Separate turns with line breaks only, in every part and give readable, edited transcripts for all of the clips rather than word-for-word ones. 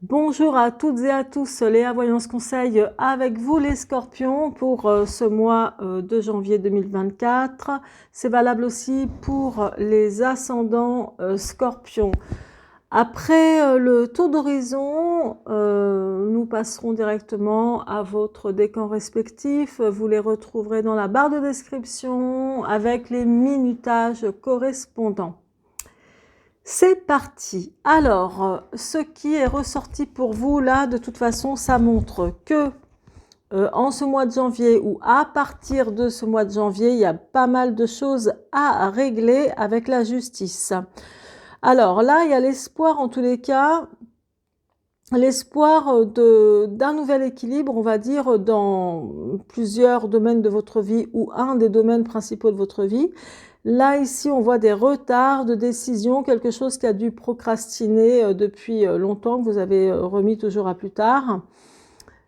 Bonjour à toutes et à tous, Léa Voyance Conseil avec vous les scorpions pour ce mois de janvier 2024. C'est valable aussi pour les ascendants scorpions. Après le tour d'horizon, nous passerons directement à votre décan respectif. Vous les retrouverez dans la barre de description avec les minutages correspondants. C'est parti. Alors, ce qui est ressorti pour vous là, de toute façon, ça montre que en ce mois de janvier ou à partir de ce mois de janvier, il y a pas mal de choses à régler avec la justice. Alors là, il y a l'espoir en tous les cas, l'espoir d'un nouvel équilibre, on va dire, dans plusieurs domaines de votre vie ou un des domaines principaux de votre vie. Là, ici, on voit des retards de décision, quelque chose qui a dû procrastiner depuis longtemps, que vous avez remis toujours à plus tard.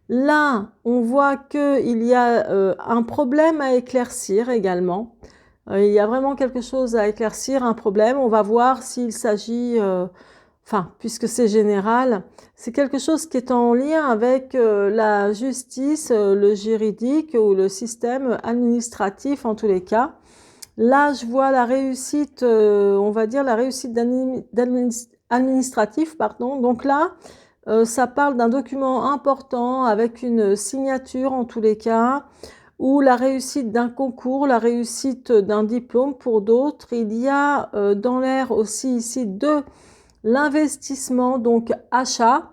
Là, on voit qu'il y a un problème à éclaircir également. Il y a vraiment quelque chose à éclaircir, un problème. On va voir s'il s'agit, puisque c'est général, c'est quelque chose qui est en lien avec la justice, le juridique ou le système administratif en tous les cas. Là, je vois la réussite, on va dire la réussite administrative, pardon. Donc là, ça parle d'un document important avec une signature en tous les cas, ou la réussite d'un concours, la réussite d'un diplôme pour d'autres. Il y a dans l'air aussi ici de l'investissement, donc achat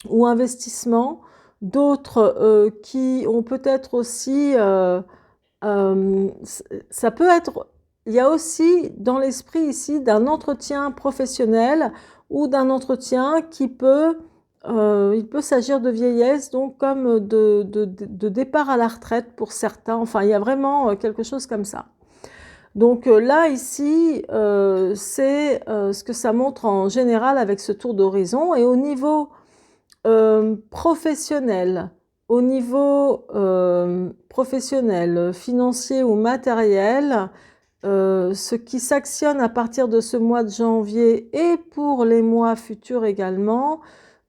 ou investissement. D'autres qui ont peut-être aussi... ça peut être, il y a aussi dans l'esprit ici d'un entretien professionnel ou d'un entretien qui peut, il peut s'agir de vieillesse, donc comme de départ à la retraite pour certains. Enfin, il y a vraiment quelque chose comme ça. Donc là, ici, c'est ce que ça montre en général avec ce tour d'horizon. Et au niveau professionnel, au niveau professionnel, financier ou matériel, ce qui s'actionne à partir de ce mois de janvier et pour les mois futurs également.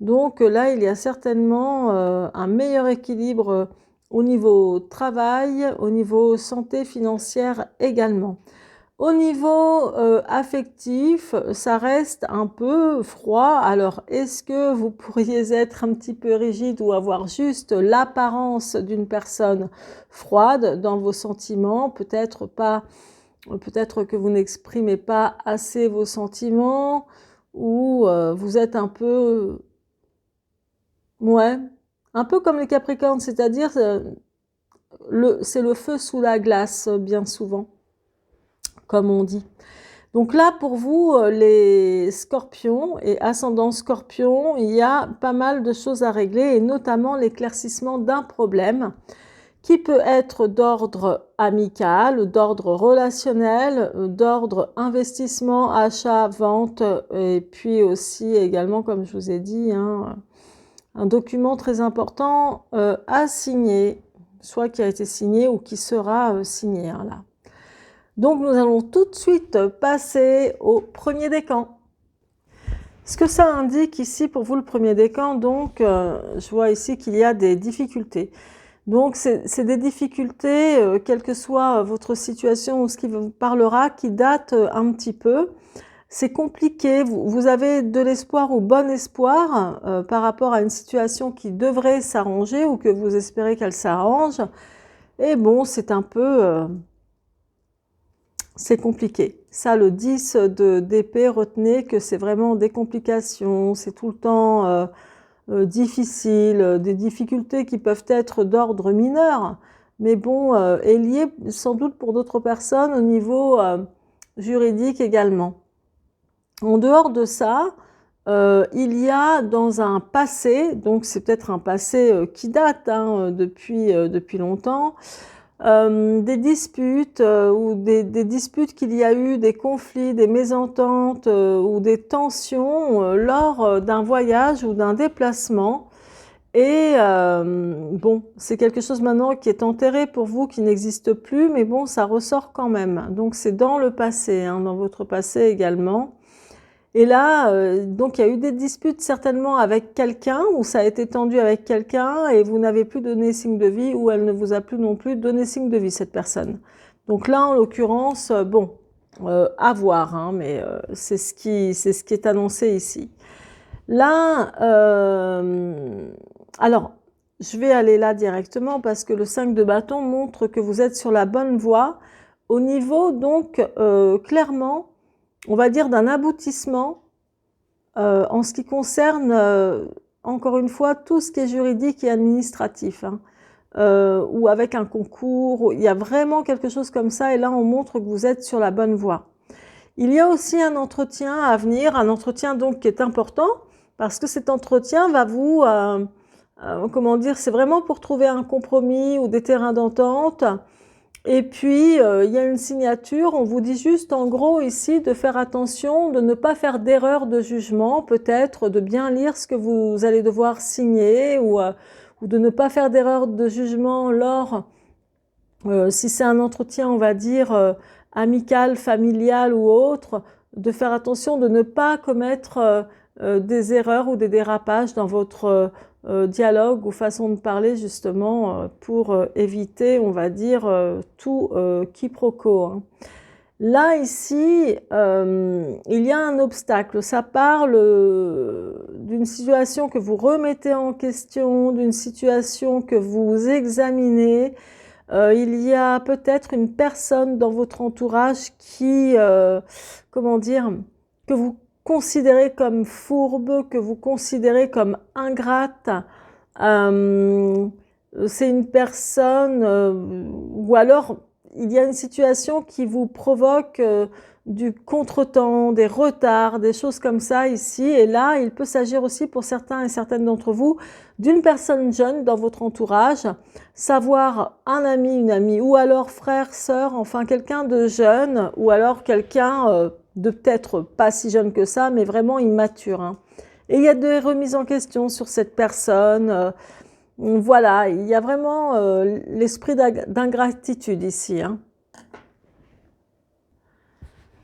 Donc là, il y a certainement un meilleur équilibre au niveau travail, au niveau santé financière également. Au niveau affectif, ça reste un peu froid. Alors, est-ce que vous pourriez être un petit peu rigide ou avoir juste l'apparence d'une personne froide dans vos sentiments? Peut-être pas, peut-être que vous n'exprimez pas assez vos sentiments ou vous êtes un peu, ouais, un peu comme les Capricornes, c'est-à-dire c'est le feu sous la glace bien souvent, comme on dit. Donc là, pour vous, les scorpions et ascendants scorpions, il y a pas mal de choses à régler et notamment l'éclaircissement d'un problème qui peut être d'ordre amical, d'ordre relationnel, d'ordre investissement, achat, vente et puis aussi également, comme je vous ai dit, hein, un document très important à signer, soit qui a été signé ou qui sera signé hein, là. Donc nous allons tout de suite passer au premier décan. Ce que ça indique ici pour vous le premier décan, donc je vois ici qu'il y a des difficultés. Donc c'est des difficultés, quelle que soit votre situation ou ce qui vous parlera, qui datent un petit peu. C'est compliqué, vous avez de l'espoir ou bon espoir par rapport à une situation qui devrait s'arranger ou que vous espérez qu'elle s'arrange. Et bon, c'est un peu... c'est compliqué. Ça, le 10 d'épée, retenez que c'est vraiment des complications, c'est tout le temps difficile, des difficultés qui peuvent être d'ordre mineur, mais bon, est lié sans doute pour d'autres personnes au niveau juridique également. En dehors de ça, il y a dans un passé, donc c'est peut-être un passé qui date hein, depuis longtemps, des disputes ou des disputes qu'il y a eu, des conflits, des mésententes ou des tensions lors d'un voyage ou d'un déplacement. Et bon, c'est quelque chose maintenant qui est enterré pour vous, qui n'existe plus, mais bon, ça ressort quand même. Donc c'est dans le passé, hein, dans votre passé également. Et là, donc il y a eu des disputes certainement avec quelqu'un, ou ça a été tendu avec quelqu'un, et vous n'avez plus donné signe de vie, ou elle ne vous a plus non plus donné signe de vie, cette personne. Donc là, en l'occurrence, bon, à voir, hein, mais c'est ce qui est annoncé ici. Là, alors, je vais aller là directement parce que le 5 de bâton montre que vous êtes sur la bonne voie. Au niveau, donc, clairement, on va dire d'un aboutissement en ce qui concerne, encore une fois, tout ce qui est juridique et administratif, hein, ou avec un concours, il y a vraiment quelque chose comme ça, et là, on montre que vous êtes sur la bonne voie. Il y a aussi un entretien à venir, un entretien donc qui est important, parce que cet entretien va vous, comment dire, c'est vraiment pour trouver un compromis ou des terrains d'entente. Et puis, il y a une signature, on vous dit juste en gros ici de faire attention, de ne pas faire d'erreur de jugement, peut-être de bien lire ce que vous allez devoir signer, ou de ne pas faire d'erreur de jugement lors, si c'est un entretien, on va dire, amical, familial ou autre, de faire attention de ne pas commettre des erreurs ou des dérapages dans votre dialogue ou façon de parler, justement, pour éviter, on va dire, tout quiproquo, hein. Là, ici, il y a un obstacle. Ça parle d'une situation que vous remettez en question, d'une situation que vous examinez. Il y a peut-être une personne dans votre entourage qui, comment dire, que vous considérez comme fourbe, que vous considérez comme ingrate. C'est une personne, ou alors il y a une situation qui vous provoque du contretemps, des retards, des choses comme ça ici. Et là, il peut s'agir aussi pour certains et certaines d'entre vous d'une personne jeune dans votre entourage, savoir un ami, une amie, ou alors frère, sœur, enfin quelqu'un de jeune, ou alors quelqu'un de peut-être pas si jeune que ça, mais vraiment immature, hein. Et il y a des remises en question sur cette personne. Voilà, il y a vraiment l'esprit d'ingratitude ici, hein.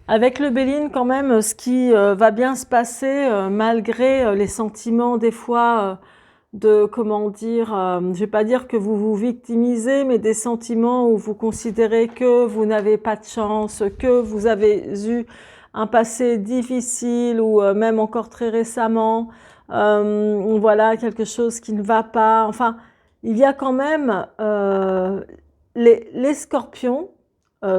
Avec le Béline, quand même, ce qui va bien se passer, malgré les sentiments des fois de, comment dire, je vais pas dire que vous vous victimisez, mais des sentiments où vous considérez que vous n'avez pas de chance, que vous avez eu un passé difficile, ou même encore très récemment, voilà, quelque chose qui ne va pas. Enfin, il y a quand même les scorpions,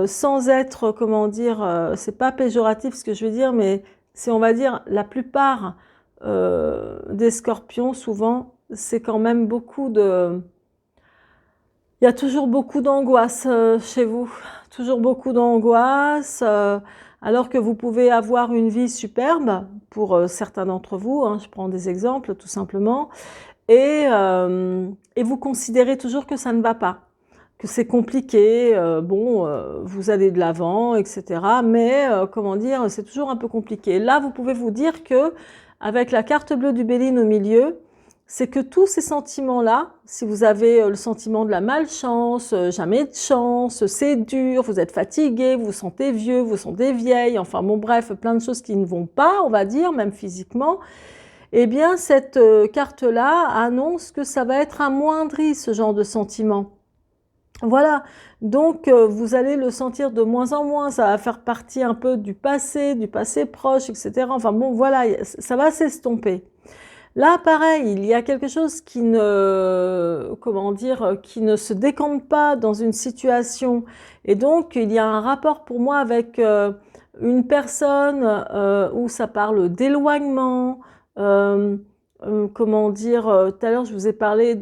sans être, comment dire, c'est pas péjoratif ce que je veux dire, mais c'est, on va dire, la plupart des scorpions, souvent, c'est quand même beaucoup de... Il y a toujours beaucoup d'angoisse chez vous, toujours beaucoup d'angoisse, alors que vous pouvez avoir une vie superbe, pour certains d'entre vous, hein, je prends des exemples tout simplement, et vous considérez toujours que ça ne va pas, que c'est compliqué, bon, vous allez de l'avant, etc. Mais, comment dire, c'est toujours un peu compliqué. Là, vous pouvez vous dire que, avec la carte bleue du Béline au milieu, c'est que tous ces sentiments-là, si vous avez le sentiment de la malchance, jamais de chance, c'est dur, vous êtes fatigué, vous vous sentez vieux, vous vous sentez vieille, enfin bon bref, plein de choses qui ne vont pas, on va dire, même physiquement, eh bien cette carte-là annonce que ça va être amoindri, ce genre de sentiment. Voilà, donc vous allez le sentir de moins en moins, ça va faire partie un peu du passé proche, etc. Enfin bon, voilà, ça va s'estomper. Là, pareil, il y a quelque chose qui ne, comment dire, qui ne se décante pas dans une situation. Et donc, il y a un rapport pour moi avec une personne où ça parle d'éloignement. Comment dire, tout à l'heure, je vous ai parlé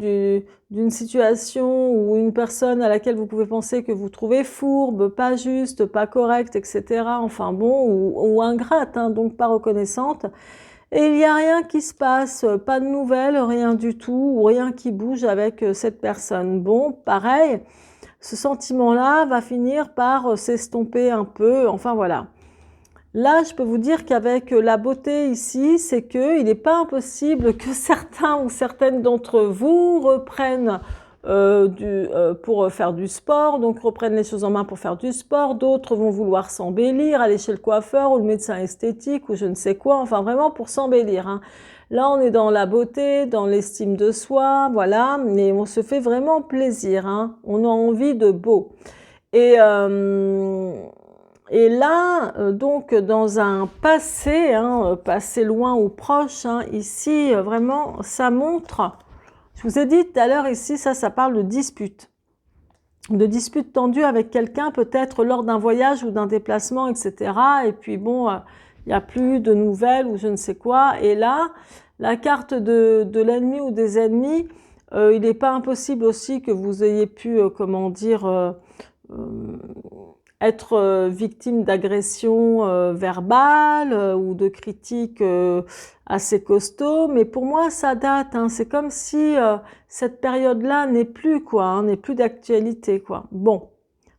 d'une situation où une personne à laquelle vous pouvez penser que vous trouvez fourbe, pas juste, pas correcte, etc. Enfin bon, ou ingrate, hein, donc pas reconnaissante. Et il n'y a rien qui se passe, pas de nouvelles, rien du tout, ou rien qui bouge avec cette personne. Bon, pareil, ce sentiment-là va finir par s'estomper un peu, enfin voilà. Là, je peux vous dire qu'avec la beauté ici, c'est qu'il n'est pas impossible que certains ou certaines d'entre vous reprennent pour faire du sport, donc reprennent les choses en main pour faire du sport. D'autres vont vouloir s'embellir, aller chez le coiffeur ou le médecin esthétique ou je ne sais quoi, enfin vraiment pour s'embellir, hein. Là, on est dans la beauté, dans l'estime de soi, voilà, mais on se fait vraiment plaisir, hein. On a envie de beau. Et là, donc, dans un passé, hein, passé loin ou proche, hein, ici, vraiment, ça montre, je vous ai dit tout à l'heure ici, ça parle de disputes tendues avec quelqu'un, peut-être lors d'un voyage ou d'un déplacement, etc. Et puis bon, il n'y a plus de nouvelles ou je ne sais quoi. Et là, la carte de l'ennemi ou des ennemis, il n'est pas impossible aussi que vous ayez pu, comment dire, être victime d'agressions verbales ou de critiques assez costauds, mais pour moi ça date, hein. C'est comme si cette période-là n'est plus quoi, hein, n'est plus d'actualité quoi. Bon,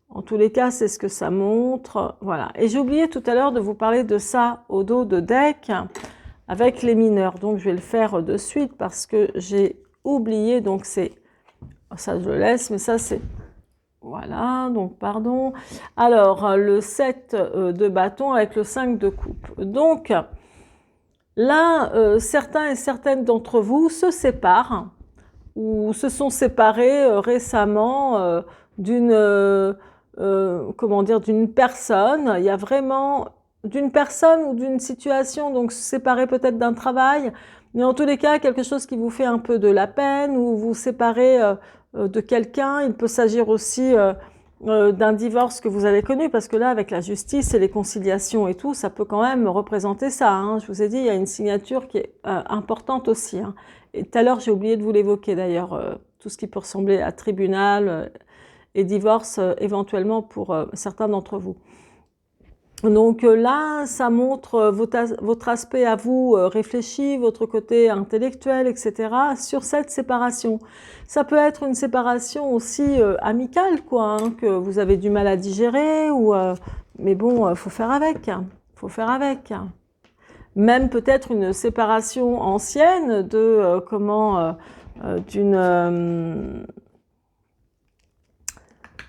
en tous les cas c'est ce que ça montre, voilà. Et j'ai oublié tout à l'heure de vous parler de ça au dos de deck avec les mineurs, donc je vais le faire de suite parce que j'ai oublié, donc c'est ça je le laisse, mais ça c'est voilà, donc pardon. Alors, le 7 de bâton avec le 5 de coupe. Donc, là, certains et certaines d'entre vous se séparent ou se sont séparés récemment d'une comment dire, d'une personne. Il y a vraiment d'une personne ou d'une situation, donc se séparer peut-être d'un travail, mais en tous les cas, quelque chose qui vous fait un peu de la peine ou vous séparez de quelqu'un. Il peut s'agir aussi d'un divorce que vous avez connu, parce que là, avec la justice et les conciliations et tout, ça peut quand même représenter ça, hein. Je vous ai dit, il y a une signature qui est importante aussi, hein. Et tout à l'heure, j'ai oublié de vous l'évoquer d'ailleurs, tout ce qui peut ressembler à tribunal et divorce éventuellement pour certains d'entre vous. Donc là, ça montre votre aspect à vous réfléchi, votre côté intellectuel, etc. sur cette séparation. Ça peut être une séparation aussi amicale, quoi, hein, que vous avez du mal à digérer, ou mais bon, faut faire avec, faut faire avec. Même peut-être une séparation ancienne de d'une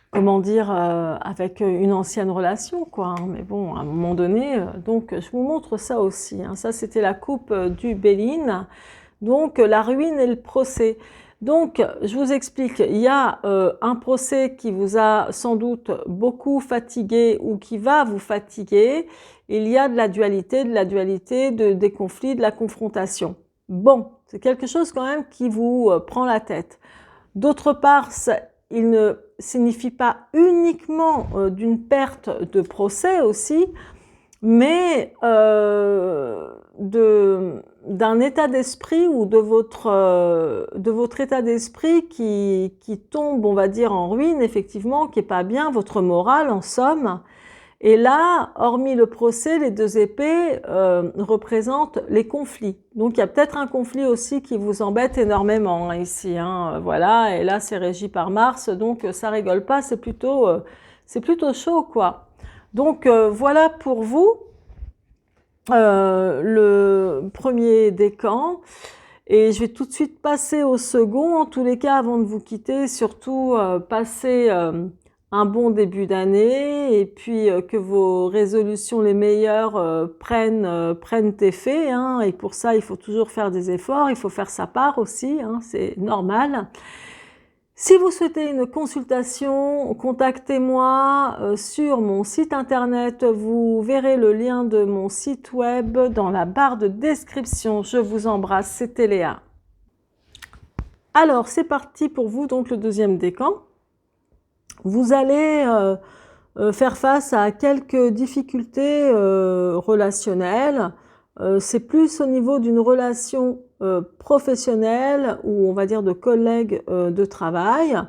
comment dire, avec une ancienne relation, quoi, hein. Mais bon, à un moment donné, donc je vous montre ça aussi, hein. Ça, c'était la coupe du Béline, donc la ruine et le procès. Donc, je vous explique, il y a un procès qui vous a sans doute beaucoup fatigué ou qui va vous fatiguer. Il y a de la dualité, des conflits, de la confrontation. Bon, c'est quelque chose quand même qui vous prend la tête. D'autre part, il ne signifie pas uniquement d'une perte de procès aussi, mais d'un état d'esprit ou de votre état d'esprit qui tombe, on va dire, en ruine, effectivement, qui est pas bien, votre morale en somme. Et là, hormis le procès, les deux épées représentent les conflits. Donc il y a peut-être un conflit aussi qui vous embête énormément, hein, ici, hein, voilà. Et là, c'est régi par Mars, donc ça rigole pas, c'est plutôt chaud, quoi. Donc voilà pour vous le premier décan. Et je vais tout de suite passer au second. En tous les cas, avant de vous quitter, surtout passer un bon début d'année et puis que vos résolutions les meilleures prennent effet, hein. Et pour ça, il faut toujours faire des efforts, il faut faire sa part aussi, hein, c'est normal. Si vous souhaitez une consultation, contactez-moi sur mon site internet. Vous verrez le lien de mon site web dans la barre de description. Je vous embrasse, c'était Léa. Alors, c'est parti pour vous, donc le deuxième décan. Vous allez faire face à quelques difficultés relationnelles. C'est plus au niveau d'une relation professionnelle ou on va dire de collègues de travail.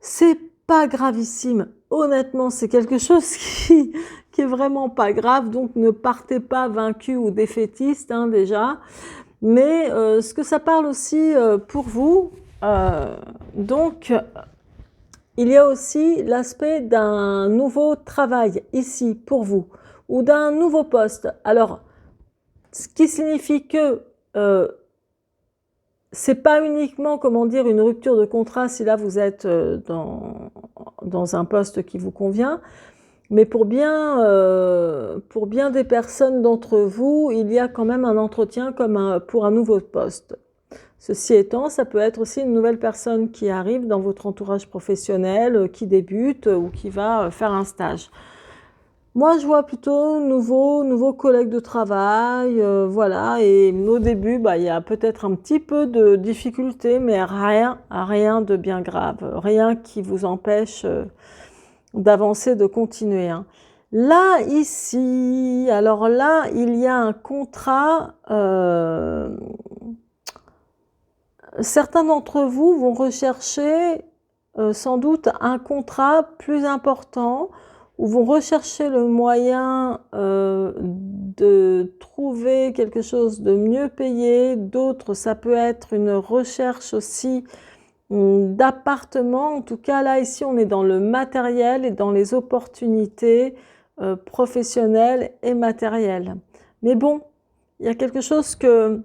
C'est pas gravissime. Honnêtement, c'est quelque chose qui est vraiment pas grave. Donc, ne partez pas vaincu ou défaitiste, hein, déjà. Mais ce que ça parle aussi pour vous, donc, il y a aussi l'aspect d'un nouveau travail ici pour vous ou d'un nouveau poste. Alors, ce qui signifie que c'est pas uniquement, comment dire, une rupture de contrat si là vous êtes dans un poste qui vous convient, mais pour bien des personnes d'entre vous, il y a quand même un entretien comme pour un nouveau poste. Ceci étant, ça peut être aussi une nouvelle personne qui arrive dans votre entourage professionnel, qui débute ou qui va faire un stage. Moi, je vois plutôt nouveau collègue de travail, voilà. Et au début, bah, il y a peut-être un petit peu de difficulté, mais rien de bien grave, rien qui vous empêche d'avancer, de continuer, hein. Là, ici, alors là, il y a un contrat. Certains d'entre vous vont rechercher sans doute un contrat plus important ou vont rechercher le moyen de trouver quelque chose de mieux payé. D'autres, ça peut être une recherche aussi d'appartement. En tout cas, là, ici, on est dans le matériel et dans les opportunités professionnelles et matérielles. Mais bon, il y a quelque chose que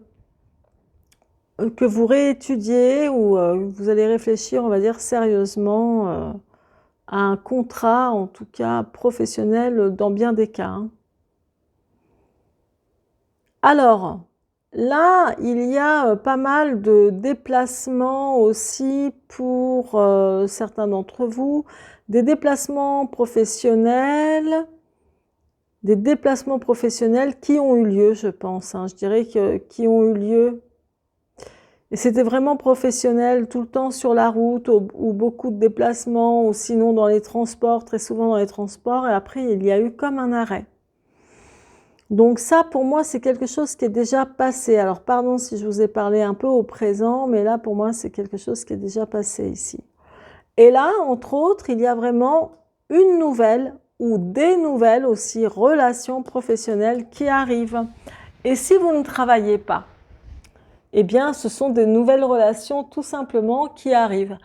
vous réétudiez ou vous allez réfléchir, on va dire, sérieusement à un contrat, en tout cas professionnel, dans bien des cas, hein. Alors, là, il y a pas mal de déplacements aussi pour certains d'entre vous, des déplacements professionnels qui ont eu lieu, je pense, hein. Je dirais qui ont eu lieu. Et c'était vraiment professionnel, tout le temps sur la route, ou beaucoup de déplacements, ou sinon dans les transports, très souvent dans les transports, et après il y a eu comme un arrêt. Donc ça, pour moi, c'est quelque chose qui est déjà passé. Alors pardon si je vous ai parlé un peu au présent, mais là, pour moi, c'est quelque chose qui est déjà passé ici. Et là, entre autres, il y a vraiment une nouvelle, ou des nouvelles aussi, relations professionnelles qui arrivent. Et si vous ne travaillez pas, eh bien, ce sont des nouvelles relations tout simplement qui arrivent.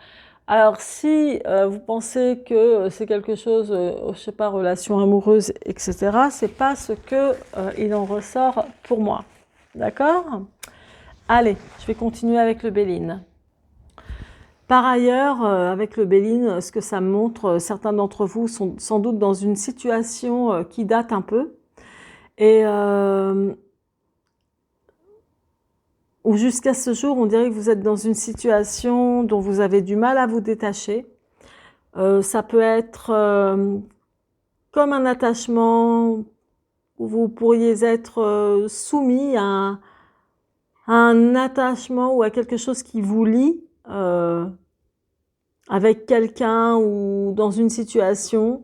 Alors, si vous pensez que c'est quelque chose, je sais pas, relation amoureuse, etc., c'est pas ce que il en ressort pour moi. D'accord? Allez, je vais continuer avec le Béline. Par ailleurs, avec le Béline, ce que ça montre, certains d'entre vous sont sans doute dans une situation qui date un peu. Et ou jusqu'à ce jour, on dirait que vous êtes dans une situation dont vous avez du mal à vous détacher. Ça peut être comme un attachement où vous pourriez être soumis à un attachement ou à quelque chose qui vous lie avec quelqu'un ou dans une situation.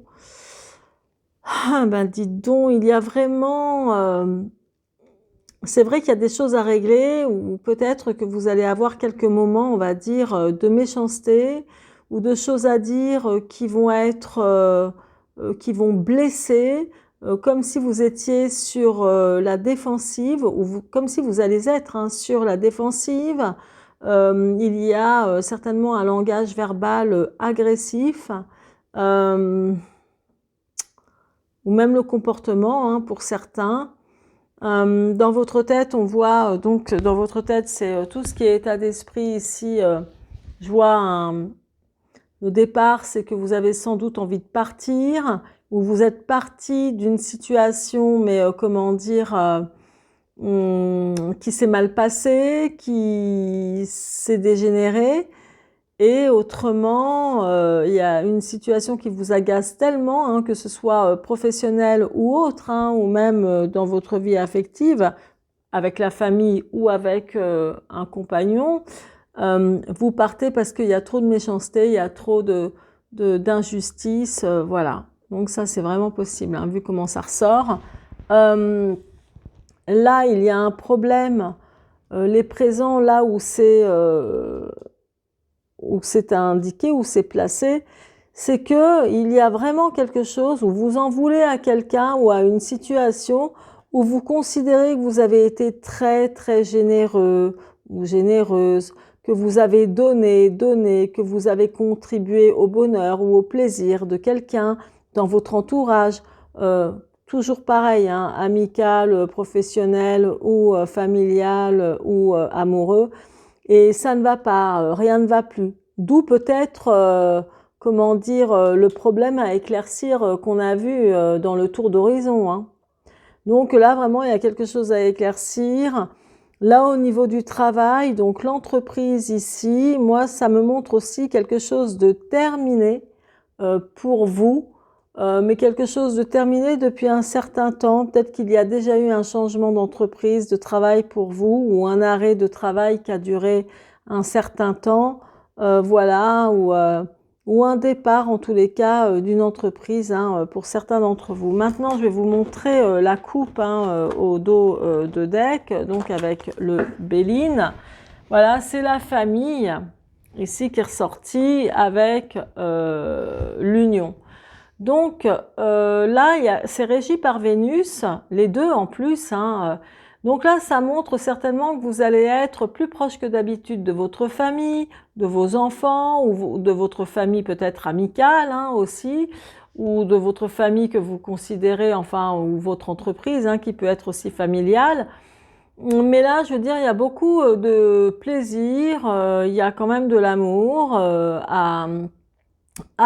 Ah, ben dites donc, il y a vraiment... c'est vrai qu'il y a des choses à régler ou peut-être que vous allez avoir quelques moments, on va dire, de méchanceté ou de choses à dire qui vont être, qui vont blesser, comme si vous étiez sur la défensive ou comme si vous allez être, hein, sur la défensive. Il y a certainement un langage verbal agressif ou même le comportement, hein, pour certains. Dans votre tête, on voit, donc dans votre tête, c'est tout ce qui est état d'esprit ici. Je vois le départ, c'est que vous avez sans doute envie de partir, ou vous êtes parti d'une situation, mais comment dire, qui s'est mal passée, qui s'est dégénérée. Et autrement, il y a une situation qui vous agace tellement, hein, que ce soit professionnel ou autre, hein, ou même dans votre vie affective, avec la famille ou avec un compagnon, vous partez parce qu'il y a trop de méchanceté, il y a trop d'injustice, voilà. Donc ça, c'est vraiment possible, hein, vu comment ça ressort. Là, il y a un problème, les présents, là où c'est indiqué, où c'est placé, c'est que il y a vraiment quelque chose où vous en voulez à quelqu'un ou à une situation où vous considérez que vous avez été très très généreux ou généreuse, que vous avez donné, que vous avez contribué au bonheur ou au plaisir de quelqu'un dans votre entourage, toujours pareil, hein, amical, professionnel ou familial ou amoureux. et ça ne va pas, rien ne va plus. D'où peut-être, comment dire, le problème à éclaircir qu'on a vu dans le tour d'horizon, hein. Donc là, vraiment, il y a quelque chose à éclaircir. Là, au niveau du travail, donc l'entreprise ici, moi, ça me montre aussi quelque chose de terminé pour vous, mais quelque chose de terminé depuis un certain temps. Peut-être qu'il y a déjà eu un changement d'entreprise, de travail pour vous, ou un arrêt de travail qui a duré un certain temps, voilà, ou un départ en tous les cas d'une entreprise hein, pour certains d'entre vous. Maintenant, je vais vous montrer la coupe hein, au dos de deck, donc avec le Béline. Voilà, c'est la famille ici qui est ressortie avec l'union. Donc là, c'est régi par Vénus, les deux en plus. Hein, donc là, ça montre certainement que vous allez être plus proche que d'habitude de votre famille, de vos enfants ou de votre famille peut-être amicale hein, aussi, ou de votre famille que vous considérez, enfin, ou votre entreprise hein, qui peut être aussi familiale. Mais là, je veux dire, il y a beaucoup de plaisir, il y a quand même de l'amour à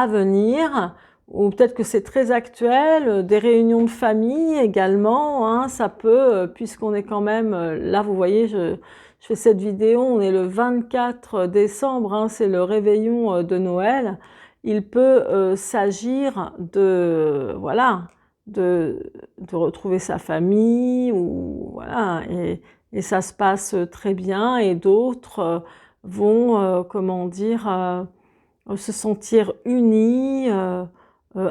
venir. Ou peut-être que c'est très actuel, des réunions de famille également, hein, ça peut, puisqu'on est quand même, là vous voyez, je fais cette vidéo, on est le 24 décembre, hein, c'est le réveillon de Noël, il peut s'agir de, voilà, de retrouver sa famille, ou voilà, et ça se passe très bien, et d'autres vont, comment dire, se sentir unis,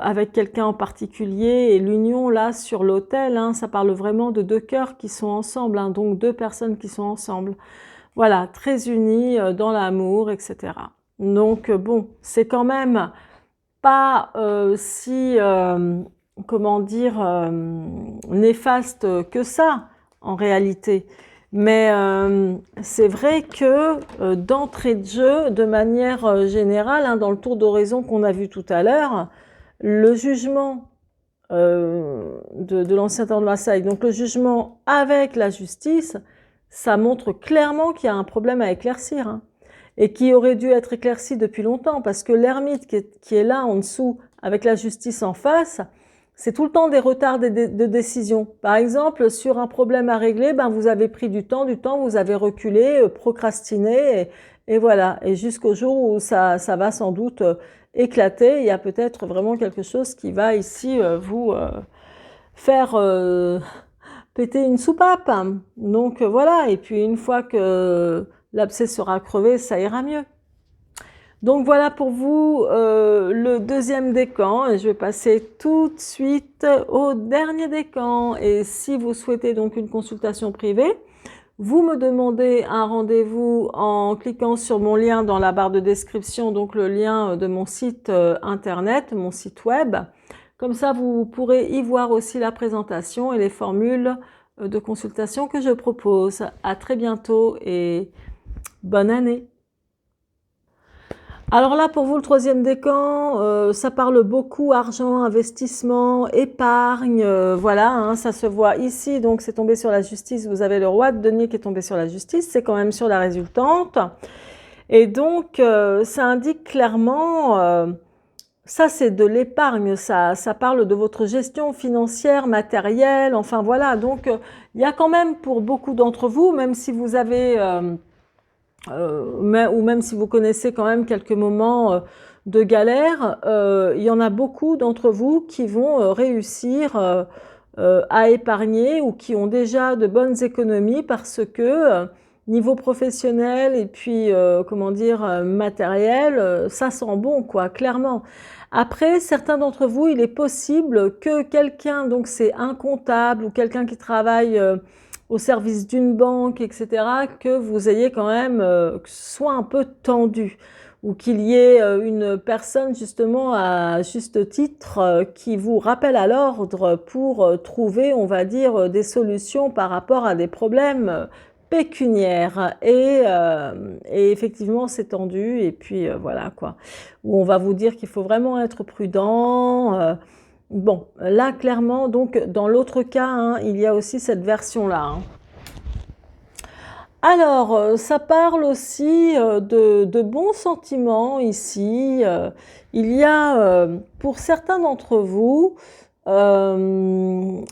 avec quelqu'un en particulier, et l'union là sur l'autel, hein, ça parle vraiment de deux cœurs qui sont ensemble, hein, donc deux personnes qui sont ensemble. Voilà, très unis dans l'amour, etc. Donc bon, c'est quand même pas si, comment dire, néfaste que ça, en réalité. Mais c'est vrai que d'entrée de jeu, de manière générale, hein, dans le tour d'horizon qu'on a vu tout à l'heure, le jugement de l'ancien temps de Marseille, donc le jugement avec la justice, ça montre clairement qu'il y a un problème à éclaircir, hein, et qui aurait dû être éclairci depuis longtemps, parce que l'ermite qui est là en dessous, avec la justice en face, c'est tout le temps des retards de décision. Par exemple, sur un problème à régler, ben vous avez pris du temps, vous avez reculé, procrastiné, et voilà. Et jusqu'au jour où ça va sans doute éclater, il y a peut-être vraiment quelque chose qui va ici vous faire péter une soupape. Donc voilà, et puis une fois que l'abcès sera crevé, ça ira mieux. Donc voilà pour vous le deuxième décan, et je vais passer tout de suite au dernier décan. Et si vous souhaitez donc une consultation privée, vous me demandez un rendez-vous en cliquant sur mon lien dans la barre de description, donc le lien de mon site internet, mon site web. Comme ça, vous pourrez y voir aussi la présentation et les formules de consultation que je propose. À très bientôt et bonne année! Alors là, pour vous, le troisième décan, ça parle beaucoup argent, investissement, épargne, voilà, hein, ça se voit ici, donc c'est tombé sur la justice, vous avez le roi de denier qui est tombé sur la justice, c'est quand même sur la résultante, et donc ça indique clairement, ça c'est de l'épargne, ça parle de votre gestion financière, matérielle, enfin voilà, donc il y a quand même pour beaucoup d'entre vous, même si vous avez... ou même si vous connaissez quand même quelques moments de galère, il y en a beaucoup d'entre vous qui vont réussir à épargner, ou qui ont déjà de bonnes économies, parce que niveau professionnel et puis comment dire matériel, ça sent bon quoi, clairement. Après, certains d'entre vous, il est possible que quelqu'un, donc c'est un comptable ou quelqu'un qui travaille au service d'une banque, etc., que vous ayez quand même, que ce soit un peu tendu, ou qu'il y ait une personne justement à juste titre qui vous rappelle à l'ordre pour trouver, on va dire, des solutions par rapport à des problèmes pécuniaires. Et effectivement, c'est tendu, et puis voilà quoi, où on va vous dire qu'il faut vraiment être prudent. Bon, là, clairement, donc, dans l'autre cas, hein, il y a aussi cette version-là. Hein. Alors, ça parle aussi de bons sentiments ici. Il y a, pour certains d'entre vous, un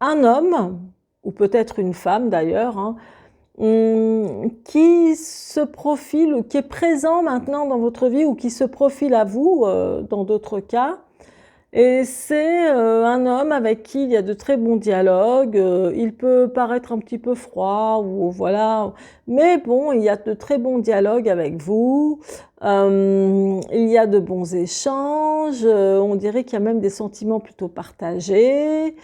homme, ou peut-être une femme d'ailleurs, hein, qui se profile, ou qui est présent maintenant dans votre vie, ou qui se profile à vous dans d'autres cas. Et c'est un homme avec qui il y a de très bons dialogues. Il peut paraître un petit peu froid, ou voilà, mais bon, il y a de très bons dialogues avec vous. Il y a de bons échanges. On dirait qu'il y a même des sentiments plutôt partagés.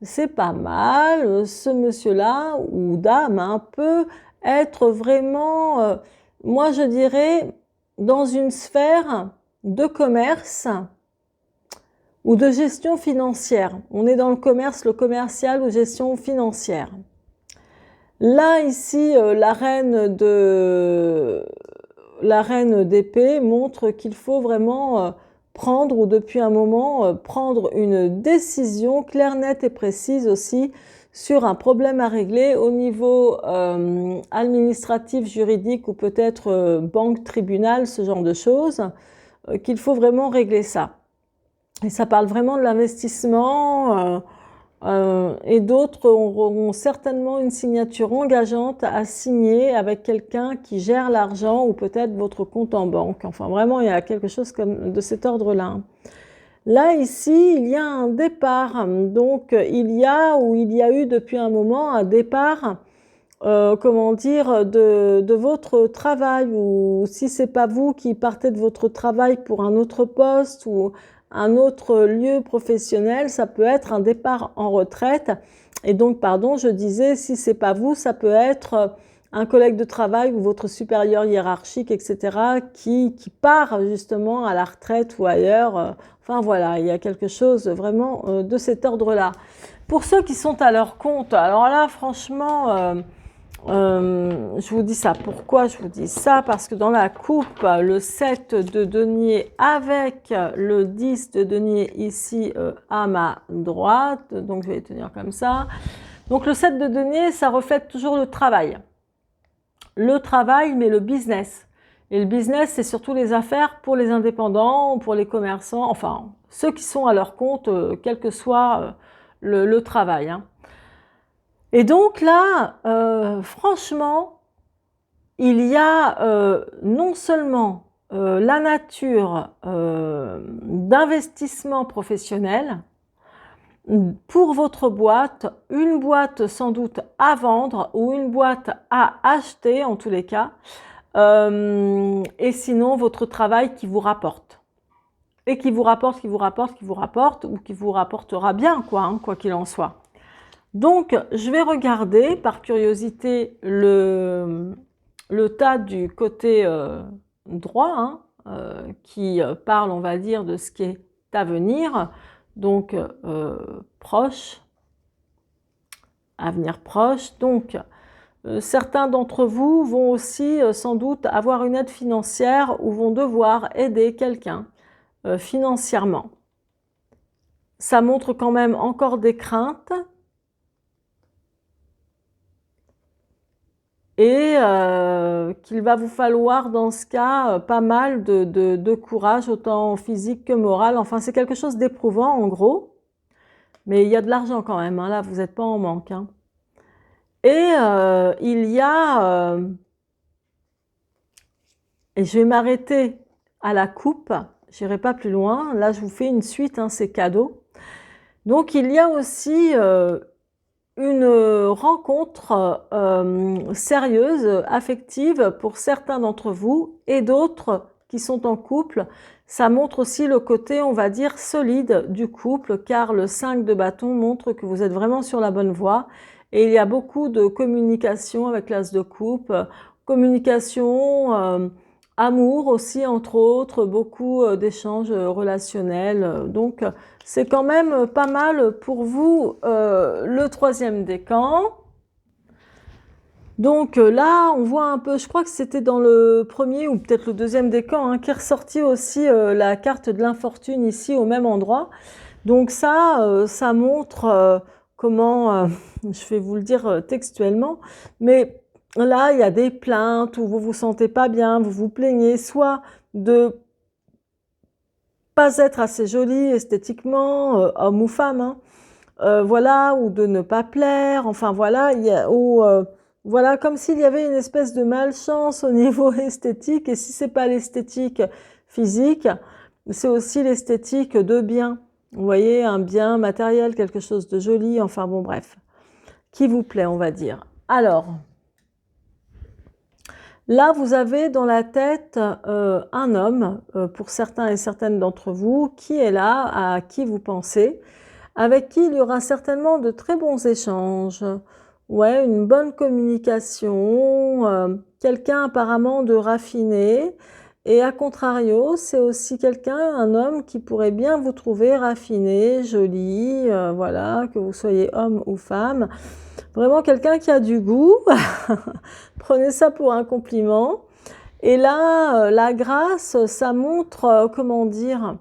C'est pas mal. Ce monsieur-là ou dame hein, peut être vraiment, moi je dirais, dans une sphère de commerce ou de gestion financière. On est dans le commerce, le commercial ou gestion financière. Là, ici, la reine d'épée montre qu'il faut vraiment prendre, ou depuis un moment, prendre une décision claire, nette et précise aussi sur un problème à régler au niveau administratif, juridique, ou peut-être banque, tribunal, ce genre de choses, qu'il faut vraiment régler ça. Et ça parle vraiment de l'investissement et d'autres auront certainement une signature engageante à signer avec quelqu'un qui gère l'argent, ou peut-être votre compte en banque. Enfin, vraiment, il y a quelque chose comme de cet ordre-là. Là, ici, il y a un départ. Donc, il y a eu depuis un moment un départ, comment dire, de votre travail, ou si c'est pas vous qui partez de votre travail pour un autre poste ou un autre lieu professionnel, ça peut être un départ en retraite. Et donc, pardon, je disais, si c'est pas vous, ça peut être un collègue de travail ou votre supérieur hiérarchique, etc., qui part justement à la retraite ou ailleurs. Enfin voilà, il y a quelque chose vraiment de cet ordre-là. Pour ceux qui sont à leur compte, alors là, franchement, je vous dis ça. Pourquoi je vous dis ça? Parce que dans la coupe, le 7 de denier avec le 10 de denier ici à ma droite, donc je vais les tenir comme ça. Donc le 7 de denier, ça reflète toujours le travail. Le travail, mais le business. Et le business, c'est surtout les affaires pour les indépendants, pour les commerçants, enfin, ceux qui sont à leur compte, quel que soit le travail. Hein. Et donc là, franchement, il y a non seulement la nature d'investissement professionnel pour votre boîte, une boîte sans doute à vendre ou une boîte à acheter en tous les cas, et sinon votre travail qui vous rapporte. Et qui vous rapporte, ou qui vous rapportera bien, quoi, hein, quoi qu'il en soit. Donc, je vais regarder par curiosité le tas du côté droit, hein, qui parle, on va dire, de ce qui est à venir. Donc, proche, avenir proche. Donc, certains d'entre vous vont aussi sans doute avoir une aide financière, ou vont devoir aider quelqu'un financièrement. Ça montre quand même encore des craintes. Et qu'il va vous falloir dans ce cas pas mal de courage, autant physique que moral. Enfin, c'est quelque chose d'éprouvant en gros. Mais il y a de l'argent quand même, hein, là, vous n'êtes pas en manque. Hein. Et il y a... et je vais m'arrêter à la coupe, j'irai pas plus loin. Là, je vous fais une suite, hein, c'est cadeau. Donc, il y a aussi... une rencontre sérieuse, affective pour certains d'entre vous, et d'autres qui sont en couple. Ça montre aussi le côté, on va dire, solide du couple, car le 5 de bâton montre que vous êtes vraiment sur la bonne voie. Et il y a beaucoup de communication avec l'as de coupe, communication, amour aussi, entre autres, beaucoup d'échanges relationnels. Donc, c'est quand même pas mal pour vous, le troisième décan. Donc là, on voit un peu, je crois que c'était dans le premier ou peut-être le deuxième décan, hein, qui est ressorti aussi la carte de l'infortune ici au même endroit. Donc ça montre comment, je vais vous le dire textuellement, mais là, il y a des plaintes où vous vous sentez pas bien, vous vous plaignez soit de pas être assez jolie esthétiquement, homme ou femme, hein, voilà, ou de ne pas plaire, enfin voilà, il y a, ou voilà, comme s'il y avait une espèce de malchance au niveau esthétique, et si c'est pas l'esthétique physique, c'est aussi l'esthétique de bien. Vous voyez, un bien matériel, quelque chose de joli, enfin bon, bref, qui vous plaît, on va dire. Alors, là, vous avez dans la tête un homme, pour certains et certaines d'entre vous, qui est là, à qui vous pensez, avec qui il y aura certainement de très bons échanges. Ouais, une bonne communication, quelqu'un apparemment de raffiné. Et à contrario, c'est aussi quelqu'un, un homme qui pourrait bien vous trouver raffiné, joli, voilà, que vous soyez homme ou femme. Vraiment quelqu'un qui a du goût. Prenez ça pour un compliment. Et là, la grâce, ça montre, comment dire,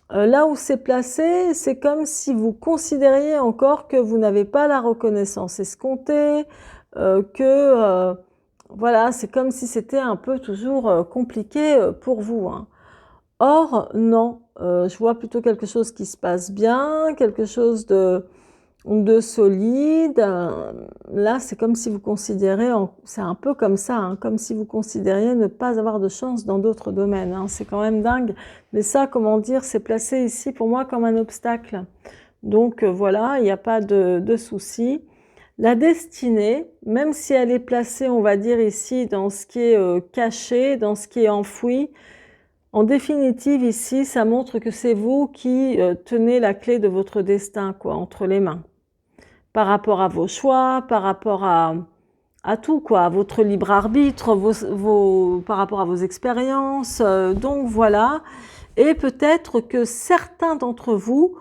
là où c'est placé, c'est comme si vous considériez encore que vous n'avez pas la reconnaissance escomptée, voilà, c'est comme si c'était un peu toujours compliqué pour vous, hein. Or, non, je vois plutôt quelque chose qui se passe bien, quelque chose de solide. Là, c'est comme si vous considérez, c'est un peu comme ça, hein, comme si vous considériez ne pas avoir de chance dans d'autres domaines, hein. C'est quand même dingue. Mais ça, comment dire, c'est placé ici pour moi comme un obstacle. Donc voilà, il n'y a pas de souci. La destinée, même si elle est placée, on va dire ici, dans ce qui est caché, dans ce qui est enfoui, en définitive, ici, ça montre que c'est vous qui tenez la clé de votre destin, quoi, entre les mains. Par rapport à vos choix, par rapport à tout, quoi, à votre libre arbitre, par rapport à vos expériences. Donc voilà. Et peut-être que certains d'entre vous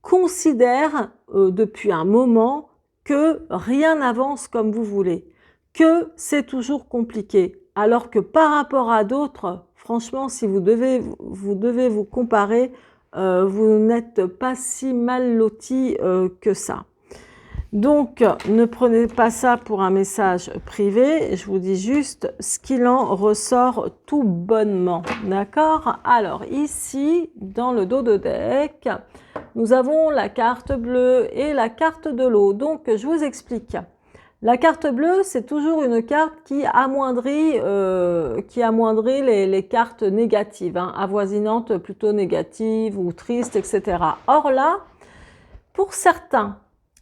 considèrent depuis un moment que rien n'avance comme vous voulez, que c'est toujours compliqué, alors que par rapport à d'autres, franchement, si vous devez vous comparer, vous n'êtes pas si mal loti que ça. Donc, ne prenez pas ça pour un message privé, je vous dis juste ce qu'il en ressort tout bonnement, d'accord? Alors, ici, dans le dos de deck, nous avons la carte bleue et la carte de l'eau. Donc, je vous explique. La carte bleue, c'est toujours une carte qui amoindrit les cartes négatives, hein, avoisinantes plutôt négatives ou tristes, etc. Or là, pour certains,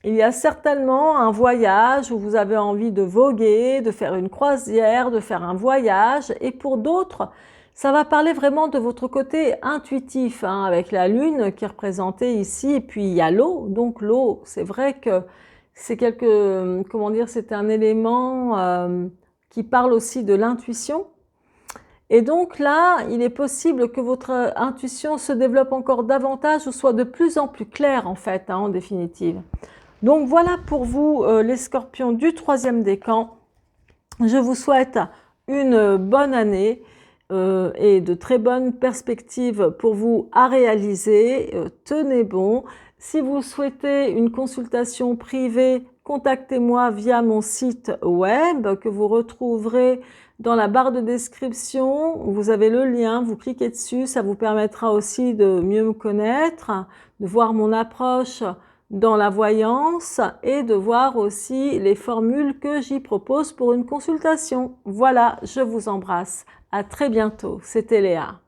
il y a certainement un voyage où vous avez envie de voguer, de faire une croisière, de faire un voyage. Et pour d'autres, ça va parler vraiment de votre côté intuitif, hein, avec la lune qui est représentée ici. Et puis il y a l'eau. Donc l'eau, c'est vrai que c'est comment dire, c'est un élément qui parle aussi de l'intuition. Et donc là, il est possible que votre intuition se développe encore davantage ou soit de plus en plus claire en fait, hein, en définitive. Donc voilà pour vous les scorpions du 3e décan. Je vous souhaite une bonne année et de très bonnes perspectives pour vous à réaliser. Tenez bon. Si vous souhaitez une consultation privée, contactez-moi via mon site web que vous retrouverez dans la barre de description. Vous avez le lien, vous cliquez dessus, ça vous permettra aussi de mieux me connaître, de voir mon approche dans la voyance et de voir aussi les formules que j'y propose pour une consultation. Voilà, je vous embrasse. À très bientôt. C'était Léa.